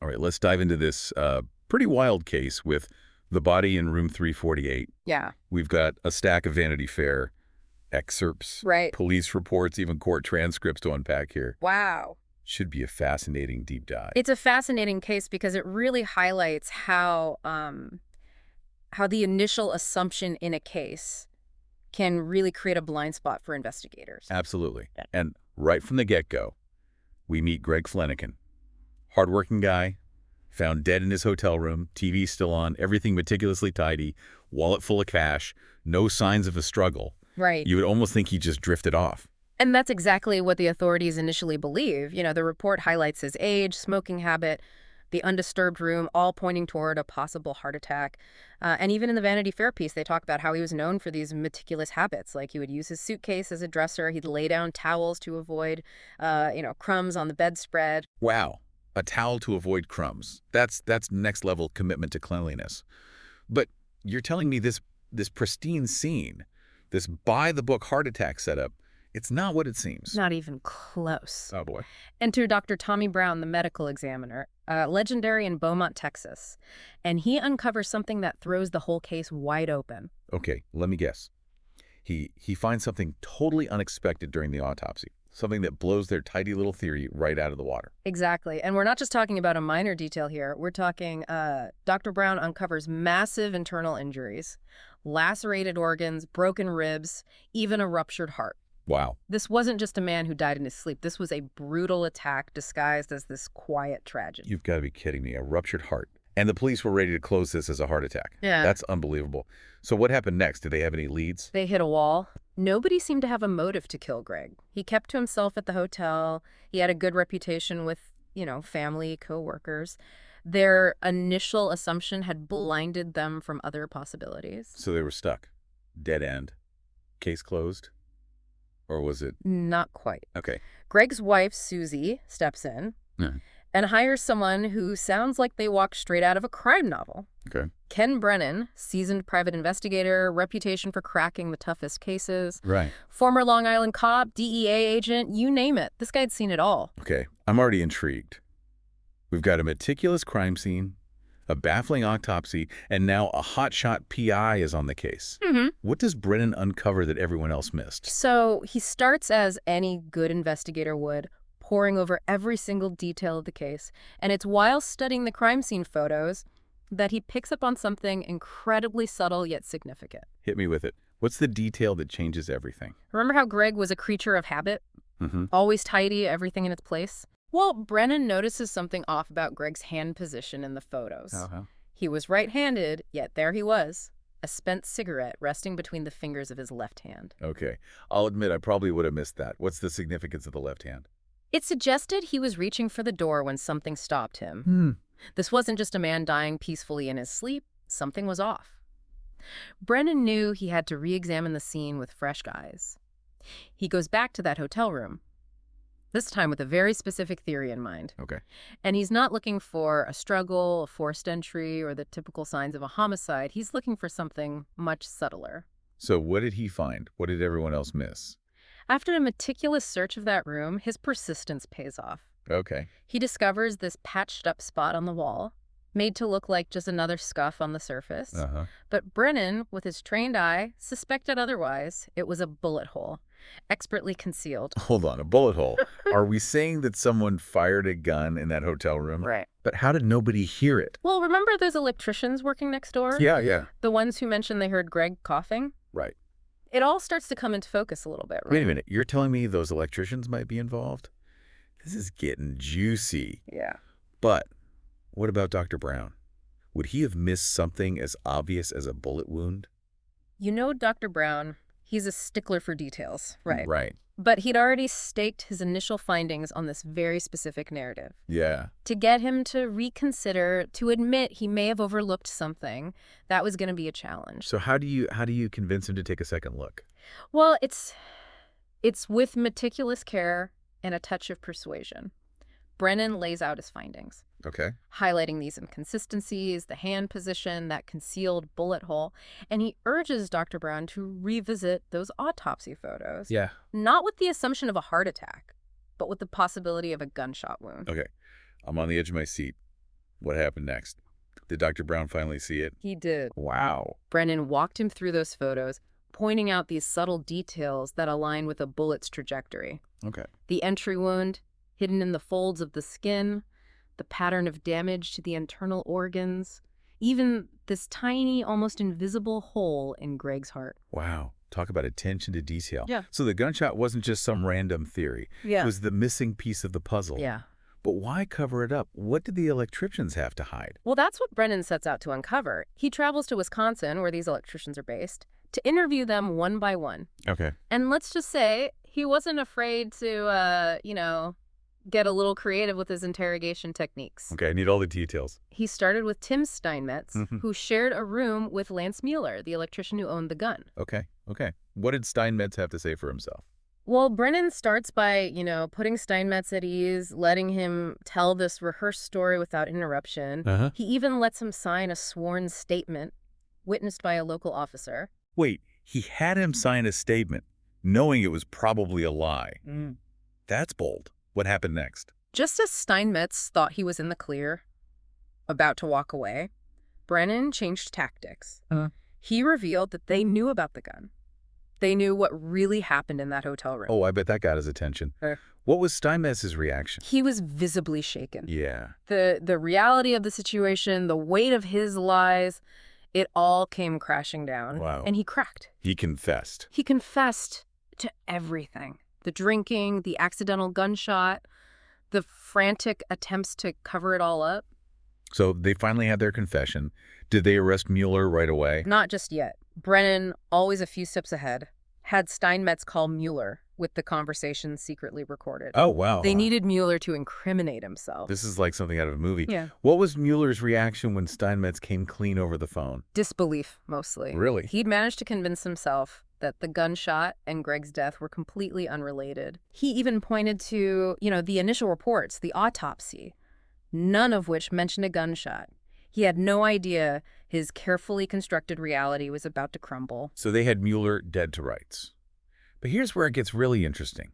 All right, let's dive into this pretty wild case with the body in room 348. Yeah. We've got a stack of Vanity Fair excerpts, Right. police reports, even court transcripts to unpack here. Wow. Should be a fascinating deep dive. It's a fascinating case because it really highlights how the initial assumption in a case can really create a blind spot for investigators. Absolutely. Yeah. And right from the get-go, we meet Greg Fleniken. Hardworking guy, found dead in his hotel room, TV still on, everything meticulously tidy, wallet full of cash, no signs of a struggle. Right. You would almost think he just drifted off. And that's exactly what the authorities initially believe. You know, the report highlights his age, smoking habit, the undisturbed room, all pointing toward a possible heart attack. And even in the Vanity Fair piece, they talk about how he was known for these meticulous habits. Like he would use his suitcase as a dresser. He'd lay down towels to avoid, crumbs on the bedspread. Wow. A towel to avoid crumbs. That's next level commitment to cleanliness. But you're telling me this pristine scene, this by-the-book heart attack setup, it's not what it seems. Not even close. Oh, boy. Enter Dr. Tommy Brown, the medical examiner, legendary in Beaumont, Texas. And he uncovers something that throws the whole case wide open. Okay, let me guess. He finds something totally unexpected during the autopsy, something that blows their tidy little theory right out of the water. Exactly. And we're not just talking about a minor detail here. We're talking Dr. Brown uncovers massive internal injuries, lacerated organs, broken ribs, even a ruptured heart. Wow. This wasn't just a man who died in his sleep. This was a brutal attack disguised as this quiet tragedy. You've got to be kidding me. A ruptured heart. And the police were ready to close this as a heart attack. Yeah. That's unbelievable. So what happened next? Did they have any leads? They hit a wall. Nobody seemed to have a motive to kill Greg. He kept to himself at the hotel. He had a good reputation with, family, co-workers. Their initial assumption had blinded them from other possibilities. So they were stuck. Dead end. Case closed? Or was it? Not quite. Okay. Greg's wife, Susie, steps in and hires someone who sounds like they walked straight out of a crime novel. Okay. Ken Brennan, seasoned private investigator, reputation for cracking the toughest cases. Right. Former Long Island cop, DEA agent, you name it. This guy'd seen it all. Okay. I'm already intrigued. We've got a meticulous crime scene, a baffling autopsy, and now a hotshot PI is on the case. What does Brennan uncover that everyone else missed? So he starts as any good investigator would, poring over every single detail of the case. And it's while studying the crime scene photos that he picks up on something incredibly subtle yet significant. Hit me with it. What's the detail that changes everything? Remember how Greg was a creature of habit? Always tidy, everything in its place? Well, Brennan notices something off about Greg's hand position in the photos. He was right-handed, yet there he was, a spent cigarette resting between the fingers of his left hand. Okay. I'll admit I probably would have missed that. What's the significance of the left hand? It suggested he was reaching for the door when something stopped him. This wasn't just a man dying peacefully in his sleep. Something was off. Brennan knew he had to re-examine the scene with fresh eyes. He goes back to that hotel room, this time with a very specific theory in mind. Okay. And he's not looking for a struggle, a forced entry, or the typical signs of a homicide. He's looking for something much subtler. So what did he find? What did everyone else miss? After a meticulous search of that room, his persistence pays off. Okay. He discovers this patched-up spot on the wall, made to look like just another scuff on the surface. But Brennan, with his trained eye, suspected otherwise. It was a bullet hole, expertly concealed. Hold on, a bullet hole. Are we saying that someone fired a gun in that hotel room? Right. But how did nobody hear it? Well, remember those electricians working next door? Yeah. The ones who mentioned they heard Greg coughing? Right. It all starts to come into focus a little bit, right? Wait a minute. You're telling me those electricians might be involved? This is getting juicy. Yeah. But what about Dr. Brown? Would he have missed something as obvious as a bullet wound? You know Dr. Brown, he's a stickler for details, right? Right. But he'd already staked his initial findings on this very specific narrative. Yeah. To get him to reconsider, to admit he may have overlooked something, that was going to be a challenge. So how do you convince him to take a second look? Well, it's with meticulous care and a touch of persuasion. Brennan lays out his findings, Okay. highlighting these inconsistencies, the hand position, that concealed bullet hole, and he urges Dr. Brown to revisit those autopsy photos. Yeah. Not with the assumption of a heart attack, but with the possibility of a gunshot wound. Okay. I'm on the edge of my seat. What happened next? Did Dr. Brown finally see it? He did. Wow. Brennan walked him through those photos, pointing out these subtle details that align with a bullet's trajectory. Okay. The entry wound, hidden in the folds of the skin, the pattern of damage to the internal organs, even this tiny, almost invisible hole in Greg's heart. Wow. Talk about attention to detail. Yeah. So the gunshot wasn't just some random theory. Yeah. It was the missing piece of the puzzle. Yeah. But why cover it up? What did the electricians have to hide? Well, that's what Brennan sets out to uncover. He travels to Wisconsin, where these electricians are based, to interview them one by one. Okay. And let's just say he wasn't afraid to, get a little creative with his interrogation techniques. Okay, I need all the details. He started with Tim Steinmetz, who shared a room with Lance Mueller, the electrician who owned the gun. Okay. What did Steinmetz have to say for himself? Well, Brennan starts by, putting Steinmetz at ease, letting him tell this rehearsed story without interruption. Uh-huh. He even lets him sign a sworn statement witnessed by a local officer. Wait, he had him sign a statement, knowing it was probably a lie. That's bold. What happened next? Just as Steinmetz thought he was in the clear, about to walk away, Brennan changed tactics. He revealed that they knew about the gun. They knew what really happened in that hotel room. Oh, I bet that got his attention. What was Steinmetz's reaction? He was visibly shaken. Yeah. The reality of the situation, the weight of his lies, it all came crashing down. Wow. And he cracked. He confessed. He confessed to everything. The drinking, the accidental gunshot, the frantic attempts to cover it all up. So they finally had their confession. Did they arrest Mueller right away? Not just yet. Brennan, always a few steps ahead, had Steinmetz call Mueller with the conversation secretly recorded. Oh, wow. They needed Mueller to incriminate himself. This is like something out of a movie. Yeah. What was Mueller's reaction when Steinmetz came clean over the phone? Disbelief, mostly. Really? He'd managed to convince himself that the gunshot and Greg's death were completely unrelated. He even pointed to, the initial reports, the autopsy, none of which mentioned a gunshot. He had no idea his carefully constructed reality was about to crumble. So they had Mueller dead to rights. But here's where it gets really interesting.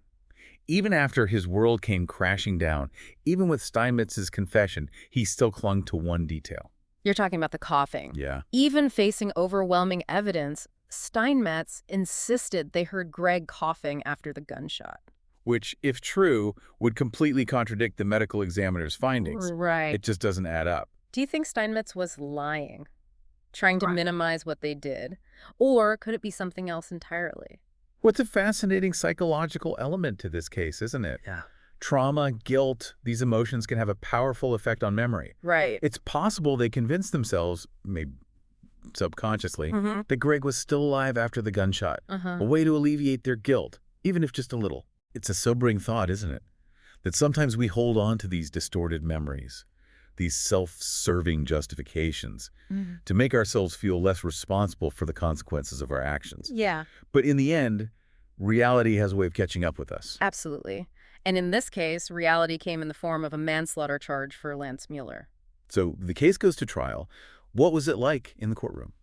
Even after his world came crashing down, even with Steinmetz's confession, he still clung to one detail. You're talking about the coughing. Yeah. Even facing overwhelming evidence, Steinmetz insisted they heard Greg coughing after the gunshot. Which, if true, would completely contradict the medical examiner's findings. Right. It just doesn't add up. Do you think Steinmetz was lying, trying to minimize what they did? Or could it be something else entirely? What's a fascinating psychological element to this case, isn't it? Yeah. Trauma, guilt, these emotions can have a powerful effect on memory. Right. It's possible they convinced themselves, maybe subconsciously, that Greg was still alive after the gunshot, a way to alleviate their guilt, even if just a little. It's a sobering thought, isn't it? That sometimes we hold on to these distorted memories, these self-serving justifications, to make ourselves feel less responsible for the consequences of our actions. Yeah. But in the end, reality has a way of catching up with us. Absolutely. And in this case, reality came in the form of a manslaughter charge for Lance Mueller. So the case goes to trial. What was it like in the courtroom?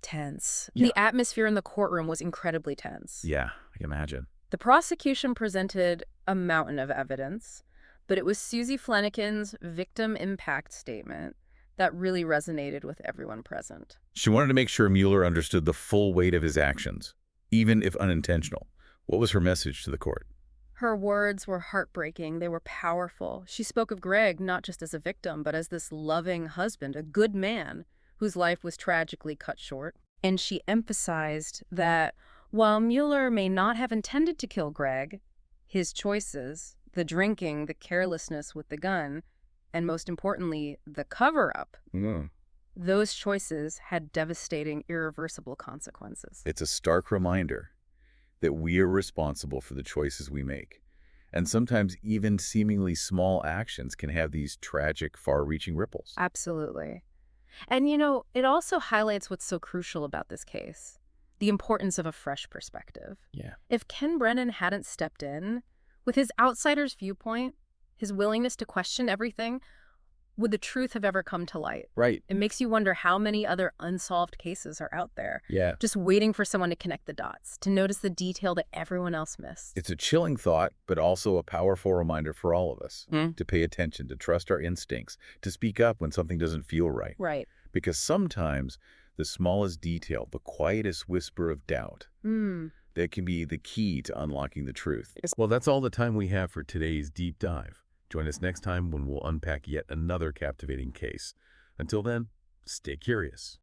Tense. Yeah. The atmosphere in the courtroom was incredibly tense. Yeah, I can imagine. The prosecution presented a mountain of evidence, but it was Susie Fleniken's victim impact statement that really resonated with everyone present. She wanted to make sure Mueller understood the full weight of his actions, even if unintentional. What was her message to the court? Her words were heartbreaking. They were powerful. She spoke of Greg not just as a victim, but as this loving husband, a good man whose life was tragically cut short. And she emphasized that while Mueller may not have intended to kill Greg, his choices, the drinking, the carelessness with the gun, and most importantly, the cover-up, those choices had devastating, irreversible consequences. It's a stark reminder that we are responsible for the choices we make. And sometimes even seemingly small actions can have these tragic, far-reaching ripples. Absolutely. And, it also highlights what's so crucial about this case, the importance of a fresh perspective. Yeah. If Ken Brennan hadn't stepped in, with his outsider's viewpoint, his willingness to question everything, would the truth have ever come to light? Right. It makes you wonder how many other unsolved cases are out there, Yeah. just waiting for someone to connect the dots, to notice the detail that everyone else missed. It's a chilling thought, but also a powerful reminder for all of us to pay attention, to trust our instincts, to speak up when something doesn't feel right. Right. Because sometimes the smallest detail, the quietest whisper of doubt, that can be the key to unlocking the truth. Well, that's all the time we have for today's deep dive. Join us next time when we'll unpack yet another captivating case. Until then, stay curious.